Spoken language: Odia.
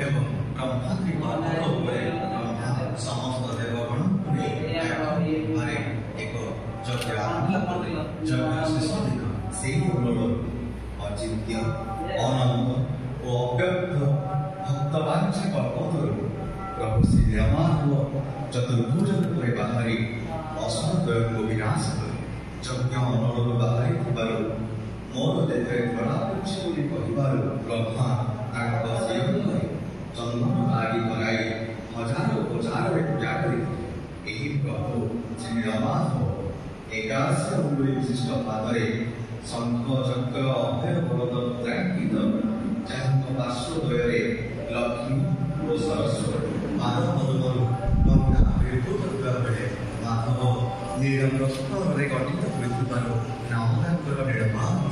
ଏବଂ ବ୍ରହ୍ମାତ୍ରିକ ଉପରେ ବ୍ରହ୍ମା ସମସ୍ତ ଦେବଗଣଙ୍କୁ ନେଇ ଘରେ ଏକ ଯଜ୍ଞ ଆରମ୍ଭ କଲେ। ଯଜ୍ଞ ଶେଷ ଦିନ ସେହି ମୂଳ ଅଚିନ୍ତ୍ୟ ଅନନ୍ତ ଓ ଅବ୍ୟକ୍ତ ଭକ୍ତବାଞ୍ଚା କଳ୍ପତରୁ ପ୍ରଭୁ ଶ୍ରୀରାମାଦେବ ଚତୁର୍ଭୁଜ ରୂପରେ ବାହାରି ଅସୁରଦ୍ୱୟଙ୍କୁ ବିନାଶ କଲେ। ଯଜ୍ଞ ଅନଳରୁ ବାହାରିଥିବାରୁ ମୋର ଦେହରେ ଧଳା ପଡୁଛି ବୋଲି କହିବାରୁ ବ୍ରହ୍ମା ତାଙ୍କ ଶିରରେ ଚନ୍ଦନ ଲାଗି କରାଇ ହଜାର ଉପଚାରରେ ପୂଜା କରିଥିଲେ। ଏହି ପ୍ରଭୁ ଶ୍ରୀରାମାଦେବ 11 ଅଙ୍ଗୁଳି ବିଶିଷ୍ଟ ପାଦରେ ଶଙ୍ଖ ଚକ୍ର ଅଭୟ ବରଦ ମୁଦ୍ରାଙ୍କିତ, ଯାହାଙ୍କ ପାର୍ଶ୍ୱଦ୍ୱୟରେ ଲକ୍ଷ୍ମୀ ଓ ସରସ୍ୱତୀ ପାଦ ପଦ୍ମରୁ ଗଙ୍ଗା ଆବିର୍ଭୂତ ହେବା ବେଳେ ମାଧବ ନୀଳରତ୍ନରେ ଗଠିତ ହୋଇଥିବାରୁ ନାମ ତାଙ୍କର ନୀଳମାଧବ।